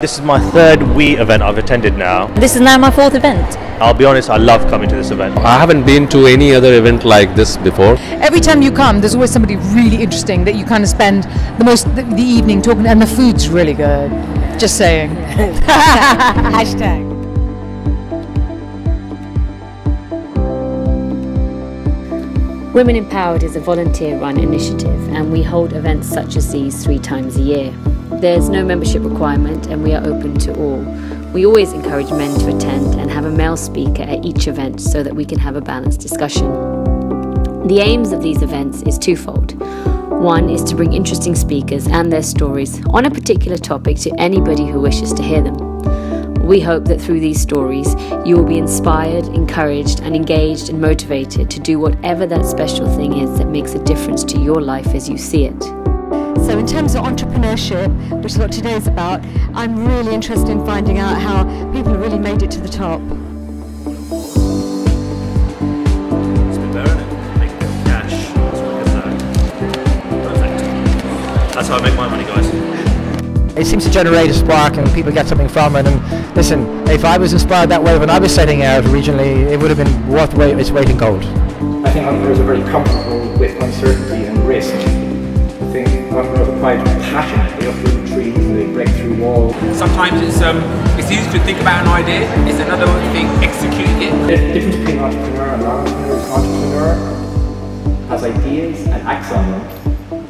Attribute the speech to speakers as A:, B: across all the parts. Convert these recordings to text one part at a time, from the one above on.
A: This is my third WE event I've attended now.
B: This is now my fourth event.
A: I'll be honest, I love coming to this event.
C: I haven't been to any other event like this before.
D: Every time you come, there's always somebody really interesting that you kind of spend the evening talking to, and the food's really good. Just saying.
B: Hashtag. Women Empowered is a volunteer-run initiative, and we hold events such as these 3 times a year. There's no membership requirement, and we are open to all. We always encourage men to attend and have a male speaker at each event so that we can have a balanced discussion. The aims of these events is twofold. One is to bring interesting speakers and their stories on a particular topic to anybody who wishes to hear them. We hope that through these stories, you will be inspired, encouraged, and engaged and motivated to do whatever that special thing is that makes a difference to your life as you see it.
E: So in terms of entrepreneurship, which is what today is about, I'm really interested in finding out how people have really made it to the top.
A: It's been there, isn't it? Make a bit of cash. That's what it is. Perfect. That's how I make my money, guys.
F: It seems to generate a spark and people get something from it. And listen, if I was inspired that way when I was setting out originally, it would have been worth its weight in gold.
G: I think entrepreneurs are very comfortable with uncertainty and risk. I think entrepreneurs are quite passionate. They uproot trees and they break through walls.
H: Sometimes it's easy to think about an idea. It's another thing executing it.
G: The difference between an entrepreneur and a non-entrepreneur is an entrepreneur has ideas and acts on them,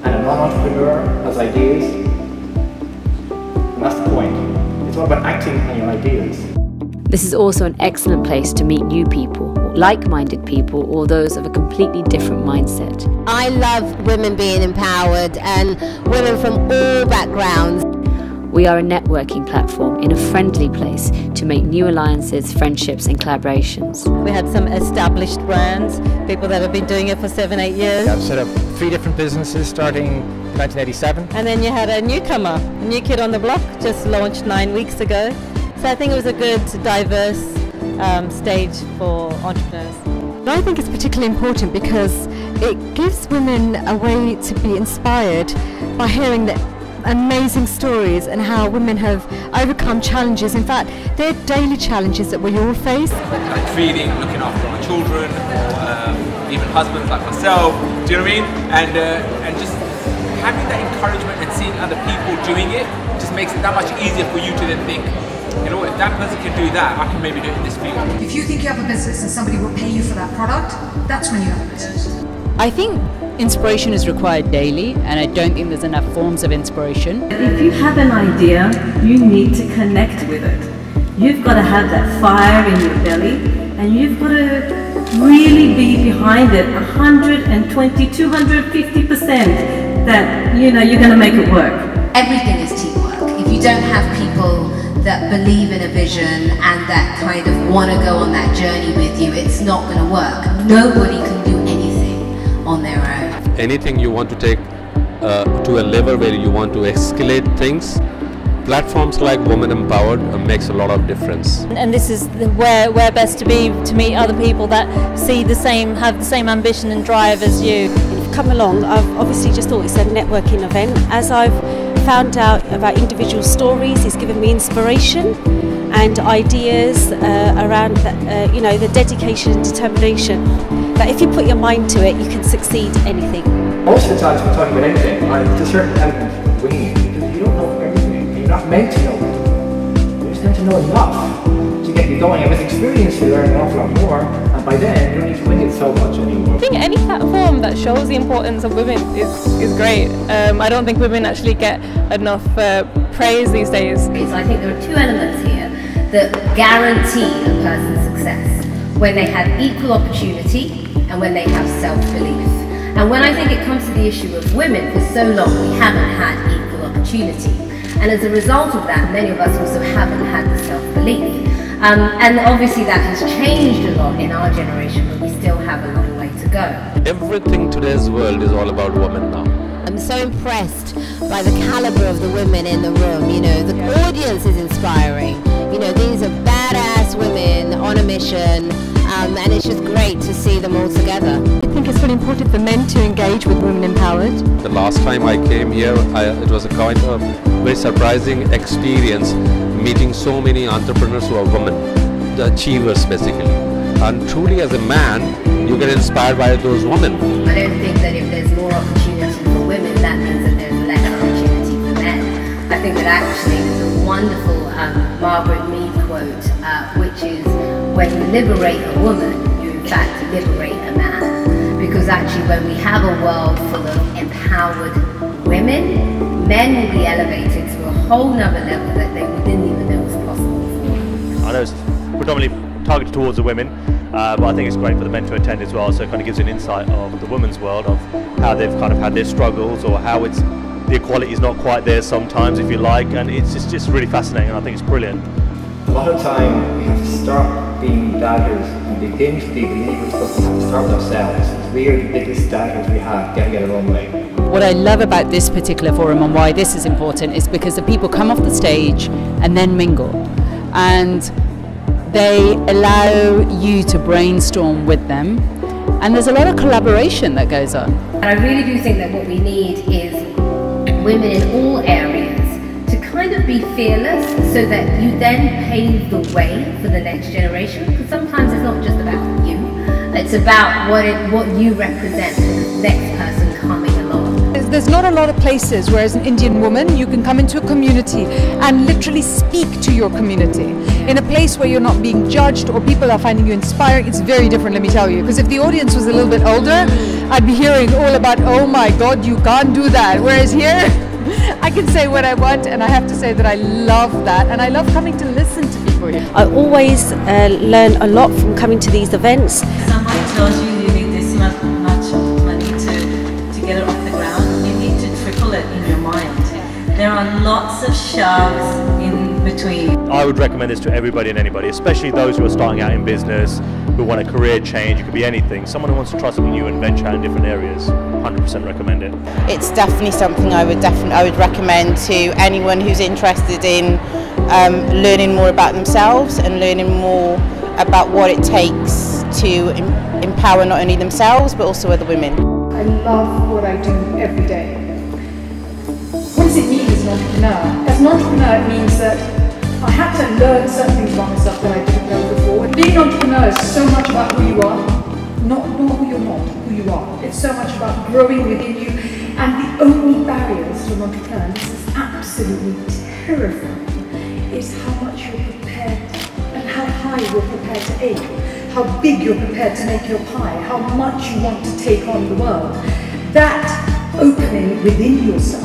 G: and a non-entrepreneur has ideas. And that's the point. It's all about acting on your ideas.
B: This is also an excellent place to meet new people, like-minded people, or those of a completely different mindset.
I: I love women being empowered and women from all backgrounds.
B: We are a networking platform in a friendly place to make new alliances, friendships and collaborations.
J: We had some established brands, people that have been doing it for 7-8 years.
F: I've set up 3 different businesses starting in 1987.
J: And then you had a newcomer, a new kid on the block, just launched 9 weeks ago. So I think it was a good, diverse stage for entrepreneurs.
E: I think it's particularly important because it gives women a way to be inspired by hearing the amazing stories and how women have overcome challenges. In fact, they're daily challenges that we all face.
H: Like feeding, looking after our children, or even husbands like myself, do you know what I mean? And just having that encouragement and seeing other people doing it just makes it that much easier for you to then think, you know, if that person can do that, I can maybe do it in this field.
K: If you think you have a business and somebody will pay you for that product, that's when you have a business.
L: I think inspiration is required daily, and I don't think there's enough forms of inspiration.
M: If you have an idea, you need to connect with it. You've got to have that fire in your belly, and you've got to really be behind it 120, 250% that, you know, you're going to make it work.
N: Everything is teamwork. If you don't have people that believe in a vision and that kind of want to go on that journey with you, it's not going to work. Nobody can do anything on their own.
C: Anything you want to take to a level where you want to escalate things, platforms like Women Empowered makes a lot of difference.
B: And this is where best to be, to meet other people that see the same, have the same ambition and drive as you.
O: Come along. I've obviously just thought it's a networking event. As I've found out about individual stories, it's given me inspiration and ideas around that, you know, the dedication and determination that if you put your mind to it, you can succeed anything.
G: Most of the time when talking about anything, there's a certain element of winging because you don't know everything and you're not meant to know it. You're just meant to know enough to get you going, and with experience you learn an awful lot more, and by then you don't need to wing it so much anymore.
P: I think any platform that shows the importance of women is great. I don't think women actually get enough praise these days.
I: So I think there are 2 elements here that guarantee a person's success: when they have equal opportunity and when they have self-belief. And when I think it comes to the issue of women, for so long we haven't had equal opportunity. And as a result of that, many of us also haven't had the self-belief. And obviously that has changed a lot in our generation, but we still have a long way to go.
C: Everything today's world is all about women now.
I: I'm so impressed by the caliber of the women in the room. You know, the audience is inspiring. You know, these are badass women on a mission, and it's just great to see them all together.
E: I think it's equally important for men to engage with Women Empowered?
C: The last time I came here, it was a kind of very surprising experience meeting so many entrepreneurs who are women, the achievers basically. And truly as a man, you get inspired by those women.
I: I don't think that if there's more opportunity for women, that means that there's less opportunity for men. I think that actually there's a wonderful Margaret Mead quote, which is, when you liberate a woman, you in fact liberate a man. Because actually when we have a world full of empowered women, men will be elevated to a whole nother level that they didn't even know was possible for.
A: I know it's predominantly targeted towards the women, but I think it's great for the men to attend as well, so it kind of gives you an insight of the women's world, of how they've kind of had their struggles, or how the equality is not quite there sometimes, if you like, and it's just really fascinating, and I think it's brilliant.
G: A lot of time we have to start being doubters and begin to be believers, but we have to start with ourselves. We are the biggest doubters we have getting our own way.
L: What I love about this particular forum and why this is important is because the people come off the stage and then mingle, and they allow you to brainstorm with them, and there's a lot of collaboration that goes on.
I: And I really do think that what we need is women in all areas to kind of be fearless, so that you then pave the way for the next generation, because sometimes it's not just about you, it's about what you represent to the next person coming along.
D: There's not a lot of places where as an Indian woman you can come into a community and literally speak to your community in a place where you're not being judged or people are finding you inspiring. It's very different, let me tell you, because if the audience was a little bit older, I'd be hearing all about, oh my God, you can't do that, whereas here I can say what I want, and I have to say that I love that, and I love coming to listen to people here.
O: I always learn a lot from coming to these events.
M: Somebody tells you you need this much money to get it off the ground, you need to triple it in your mind. There are lots of sharks in between.
A: I would recommend this to everybody and anybody, especially those who are starting out in business, who want a career change. It could be anything. Someone who wants to try something new and venture out in different areas. 100% recommend it.
Q: It's definitely something I would recommend to anyone who's interested in learning more about themselves and learning more about what it takes to empower not only themselves but also other women.
K: I love what I do every day. What does it mean as an entrepreneur? As an entrepreneur, it means that I had to learn certain things about myself that I didn't know before. Being an entrepreneur is so much about who you are, not who you're not, who you are. It's so much about growing within you, and the only barriers to an entrepreneur, and this is absolutely terrifying, is how much you're prepared and how high you're prepared to aim, how big you're prepared to make your pie, how much you want to take on the world. That opening within yourself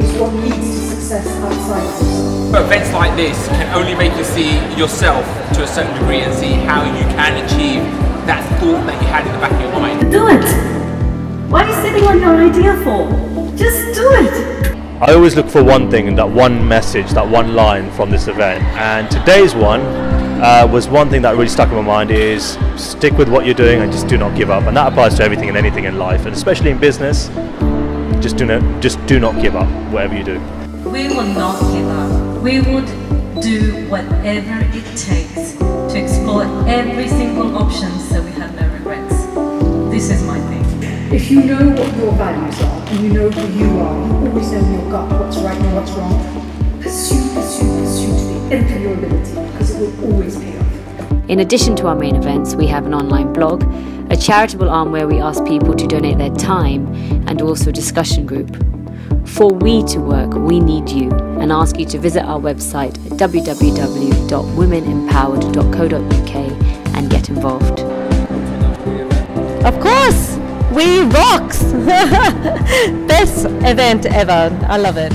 K: is what leads to success outside of yourself.
H: Events like this can only make you see yourself to a certain degree and see how you can achieve that thought that you had in the back of your mind.
M: Do it! What are you sitting on your idea for? Just do it!
A: I always look for one thing, and that one message, that one line from this event, and today's one was one thing that really stuck in my mind, is stick with what you're doing and just do not give up. And that applies to everything and anything in life, and especially in business. Just do not give up whatever you do.
M: We will not give up. We would do whatever it takes to explore every single option so we have no regrets. This is my thing.
K: If you know what your values are and you know who you are, you always know in your gut what's right and what's wrong. Pursue to the end of your ability, because it will always pay off.
B: In addition to our main events, we have an online blog, a charitable arm where we ask people to donate their time, and also a discussion group. For we to work, we need you, and ask you to visit our website at www.womenempowered.co.uk and get involved.
J: Of course, we rocks! Best event ever. I love it.